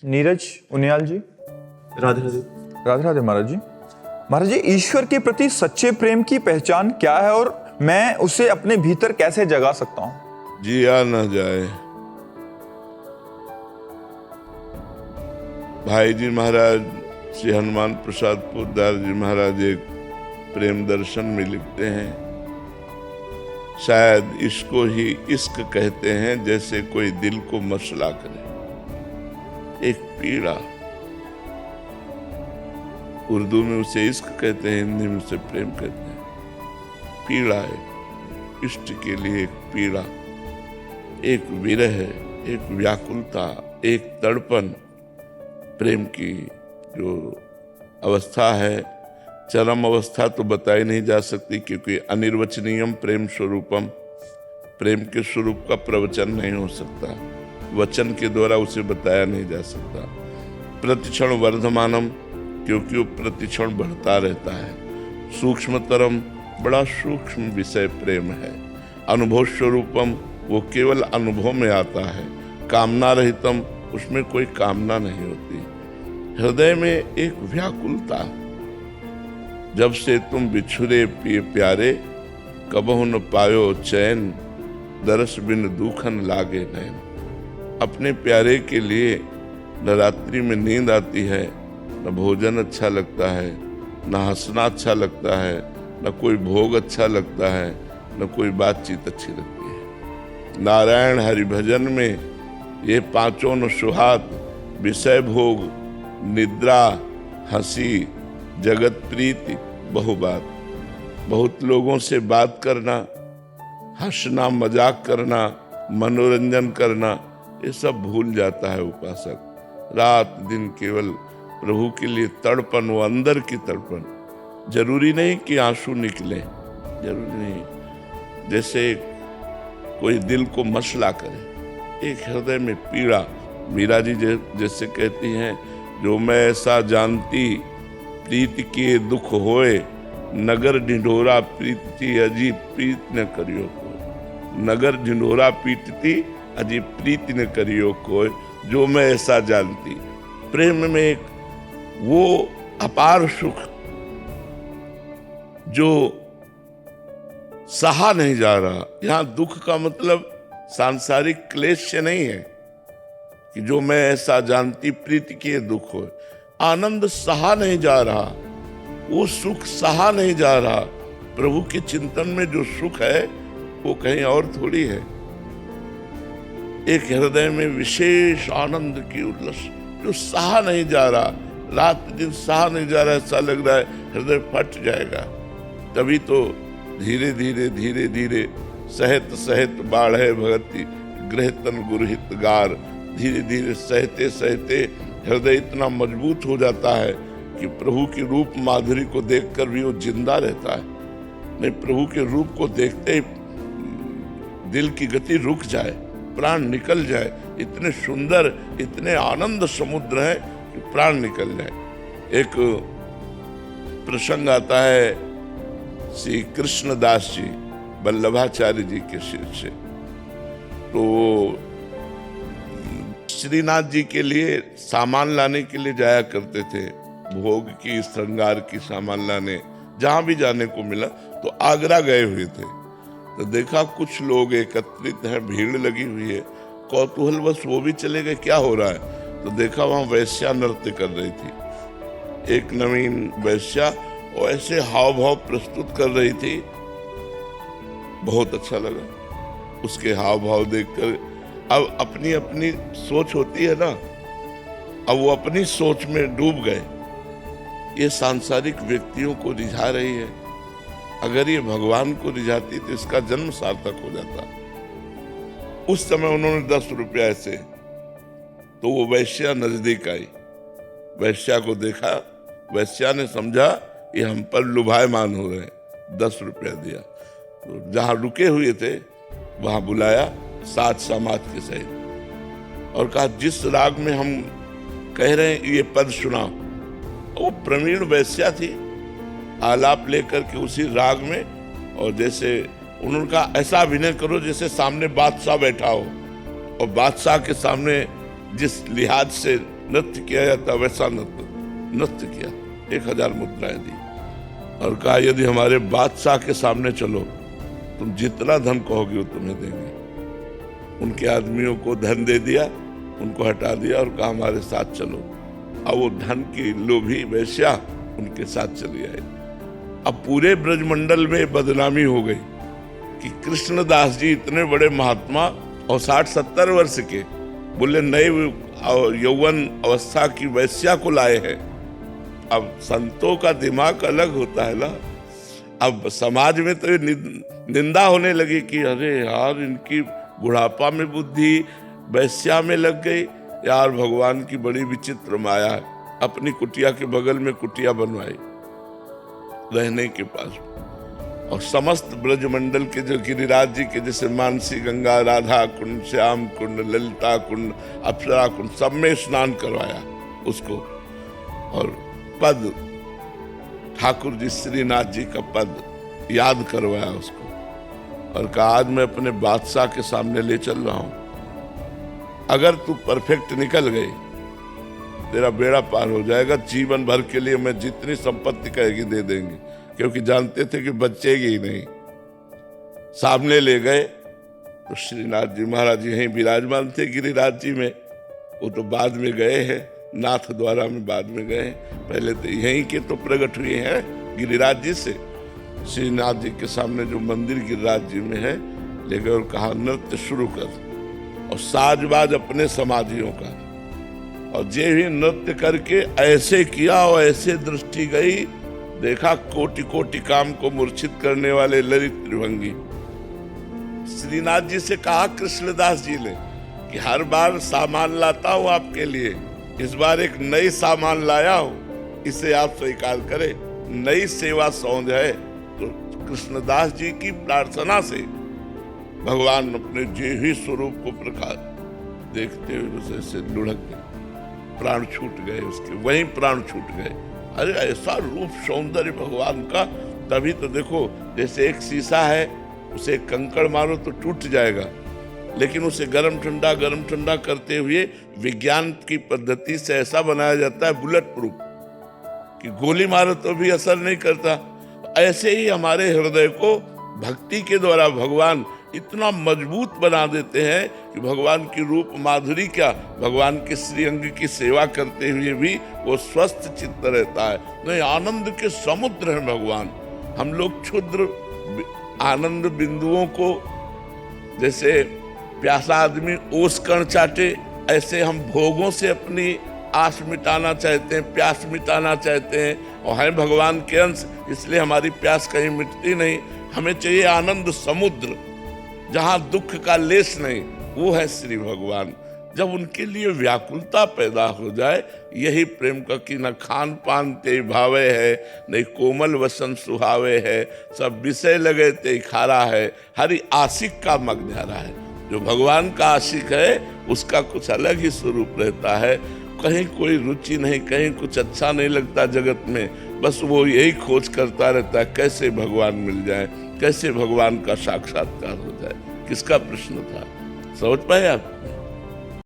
नीरज उनियाल जी। राधे राधे। राधे राधे महाराज जी। महाराज जी, ईश्वर के प्रति सच्चे प्रेम की पहचान क्या है और मैं उसे अपने भीतर कैसे जगा सकता हूँ? जिया न जाए। भाई जी महाराज श्री हनुमान प्रसाद पोद्दार जी महाराज एक प्रेम दर्शन में लिखते हैं, शायद इसको ही इश्क कहते हैं, जैसे कोई दिल को मसला करे, एक पीड़ा। उर्दू में उसे इश्क कहते हैं, हिंदी में उसे प्रेम कहते हैं। पीड़ा है, इष्ट के लिए एक पीड़ा, एक विरह, एक व्याकुलता, एक तड़पन। प्रेम की जो अवस्था है, चरम अवस्था तो बताई नहीं जा सकती, क्योंकि अनिर्वचनीयम प्रेम स्वरूपम, प्रेम के स्वरूप का प्रवचन नहीं हो सकता, वचन के द्वारा उसे बताया नहीं जा सकता। प्रतिक्षण वर्धमानम, क्योंकि वो प्रतिक्षण बढ़ता रहता है। सूक्ष्मतरम, बड़ा सूक्ष्म विषय प्रेम है। अनुभव स्वरूपम, वो केवल अनुभव में आता है। कामना रहितम, उसमें कोई कामना नहीं होती। हृदय में एक व्याकुलता, जब से तुम बिछुरे पिए प्यारे, कबहु न पायो चैन, दरस बिन दुखन लागे नैन। अपने प्यारे के लिए न रात्रि में नींद आती है, न भोजन अच्छा लगता है, न हंसना अच्छा लगता है, न कोई भोग अच्छा लगता है, न कोई बातचीत अच्छी लगती है। नारायण हरि भजन में ये पांचों न सुहात, विषय भोग, निद्रा, हंसी, जगत प्रीति, बहुबात। बहुत लोगों से बात करना, हंसना, मजाक करना, मनोरंजन करना, ये सब भूल जाता है उपासक। रात दिन केवल प्रभु के लिए तड़पन, वो अंदर की तड़पन। जरूरी नहीं कि आंसू निकले, जरूरी नहीं, जैसे कोई दिल को मसला करे, एक हृदय में पीड़ा। मीरा जी जैसे कहती हैं, जो मैं ऐसा जानती प्रीति के दुख होए, नगर ढिंढोरा पीटती अजीब प्रीत न करियो कोई। नगर ढिंढोरा पीटती अजीब प्रीति न करियो कोई, जो मैं ऐसा जानती। प्रेम में एक वो अपार सुख जो सहा नहीं जा रहा। यहां दुख का मतलब सांसारिक क्लेश से नहीं है कि जो मैं ऐसा जानती प्रीति के दुख हो। आनंद सहा नहीं जा रहा, वो सुख सहा नहीं जा रहा। प्रभु के चिंतन में जो सुख है वो कहीं और थोड़ी है। एक हृदय में विशेष आनंद की उल्लास जो सहा नहीं जा रहा, रात दिन सहा नहीं जा रहा, ऐसा लग रहा है हृदय फट जाएगा। तभी तो धीरे धीरे धीरे धीरे सहत सहत बाढ़े भगति, गृहतन गुरुहित गार। धीरे धीरे सहते सहते हृदय इतना मजबूत हो जाता है कि प्रभु की रूप माधुरी को देखकर भी वो जिंदा रहता है। नहीं, प्रभु के रूप को देखते ही दिल की गति रुक जाए, प्राण निकल जाए। इतने सुंदर, इतने आनंद समुद्र है कि प्राण निकल जाए। एक प्रसंग आता है श्री कृष्णदास जी वल्लभाचार्य जी के शिष्य, तो श्रीनाथ जी के लिए सामान लाने के लिए जाया करते थे, भोग की, श्रृंगार की सामान लाने। जहां भी जाने को मिला तो आगरा गए हुए थे, तो देखा कुछ लोग एकत्रित हैं, भीड़ लगी हुई है। कौतूहलवश वो भी चले गए, क्या हो रहा है? तो देखा वहां वैश्या नृत्य कर रही थी। एक नवीन वैश्या और ऐसे हाव भाव प्रस्तुत कर रही थी, बहुत अच्छा लगा उसके हाव भाव देखकर। अब अपनी अपनी सोच होती है ना, अब वो अपनी सोच में डूब गए। ये सांसारिक व्यक्तियों को रिझा रही है, अगर ये भगवान को रिझाती तो इसका जन्म सार्थक हो जाता। उस समय उन्होंने 10 रुपया ऐसे, तो वो वैश्या नजदीक आई, वैश्या को देखा, वैश्या ने समझा ये हम पर लुभायमान हो रहे हैं, 10 रुपया दिया। तो जहां रुके हुए थे वहां बुलाया साथ समाज के सहित और कहा, जिस राग में हम कह रहे हैं ये पद सुनाओ। वो प्रवीण वैश्या थी, आलाप लेकर के उसी राग में, और जैसे उन्होंने कहा ऐसा अभिनय करो जैसे सामने बादशाह बैठा हो, और बादशाह के सामने जिस लिहाज से नृत्य किया जाता वैसा नृत्य किया, 1000 मुद्राएं दी और कहा यदि हमारे बादशाह के सामने चलो तुम जितना धन कहोगे वो तुम्हें देंगे। उनके आदमियों को धन दे दिया, उनको हटा दिया और कहा हमारे साथ चलो। अब वो धन की लोभी वेश्या उनके साथ चली आई। अब पूरे ब्रजमंडल में बदनामी हो गई कि कृष्णदास जी इतने बड़े महात्मा और 60-70 वर्ष के बोले नए यौवन अवस्था की वैश्या को लाए हैं। अब संतों का दिमाग अलग होता है ना। अब समाज में तो निंदा होने लगी कि अरे यार इनकी बुढ़ापा में बुद्धि वैश्या में लग गई। यार भगवान की बड़ी विचित्र माया है। अपनी कुटिया के बगल में कुटिया बनवाई रहने के पास, और समस्त ब्रजमंडल के जो गिरिराज जी के जैसे मानसी गंगा, राधा कुंड, श्याम कुंड, ललिता कुंड, अप्सरा कुंड सब में स्नान करवाया उसको। और पद ठाकुर जी श्रीनाथ जी का पद याद करवाया उसको और कहा आज मैं अपने बादशाह के सामने ले चल रहा हूं, अगर तू परफेक्ट निकल गई तेरा बेड़ा पार हो जाएगा। जीवन भर के लिए मैं जितनी संपत्ति कहेगी दे देंगे, क्योंकि जानते थे कि बचेगी ही नहीं। सामने ले गए तो श्रीनाथ जी महाराज जी यहीं विराजमान थे गिरिराज जी में। वो तो बाद में गए हैं, नाथ द्वारा में बाद में गए, पहले तो यहीं के तो प्रकट हुए हैं गिरिराज जी से। श्रीनाथ जी के सामने जो मंदिर गिरिराज जी में है ले गए और कहा नृत्य शुरू कर, और साजबाज अपने समाजियों का। और जे भी नृत्य करके ऐसे किया और ऐसे दृष्टि गई, देखा कोटि कोटि काम को मूर्छित करने वाले ललित त्रिभंगी। श्रीनाथ जी से कहा कृष्णदास जी ने कि हर बार सामान लाता हूं आपके लिए, इस बार एक नई सामान लाया हूं, इसे आप स्वीकार करें, नई सेवा सौंध है। तो कृष्णदास जी की प्रार्थना से भगवान अपने जे स्वरूप को प्रकाश देखते हुए उसे लुढ़क गए, प्राण छूट गए उसके, वहीं प्राण छूट गए। अरे ऐसा रूप सौंदर्य भगवान का। तभी तो देखो जैसे एक शीशा है, उसे कंकड़ मारो तो टूट जाएगा, लेकिन उसे गरम ठंडा करते हुए विज्ञान की पद्धति से ऐसा बनाया जाता है बुलेट प्रूफ कि गोली मारो तो भी असर नहीं करता। ऐसे ही हमारे हृदय को भक्ति के द्वारा भगवान इतना मजबूत बना देते हैं कि भगवान की रूप माधुरी क्या, भगवान के श्रीअंग की सेवा करते हुए भी वो स्वस्थ चित्त रहता है। नहीं, आनंद के समुद्र है भगवान। हम लोग क्षुद्र आनंद बिंदुओं को, जैसे प्यासा आदमी ओस कण चाटे, ऐसे हम भोगों से अपनी आस मिटाना चाहते हैं, प्यास मिटाना चाहते हैं, और हैं भगवान के अंश, इसलिए हमारी प्यास कहीं मिटती नहीं। हमें चाहिए आनंद समुद्र जहां दुख का लेस नहीं, वो है श्री भगवान। जब उनके लिए व्याकुलता पैदा हो जाए, यही प्रेम का कि न खान पान ते भावे है, नहीं कोमल वसन सुहावे है, सब विषय लगे ते खारा है, हरि आशिक का मगधारा है। जो भगवान का आशिक है उसका कुछ अलग ही स्वरूप रहता है। कहीं कोई रुचि नहीं, कहीं कुछ अच्छा नहीं लगता जगत में, बस वो यही खोज करता रहता है कैसे भगवान मिल जाए, कैसे भगवान का साक्षात्कार हो जाए। किसका प्रश्न था, समझ पाए आप?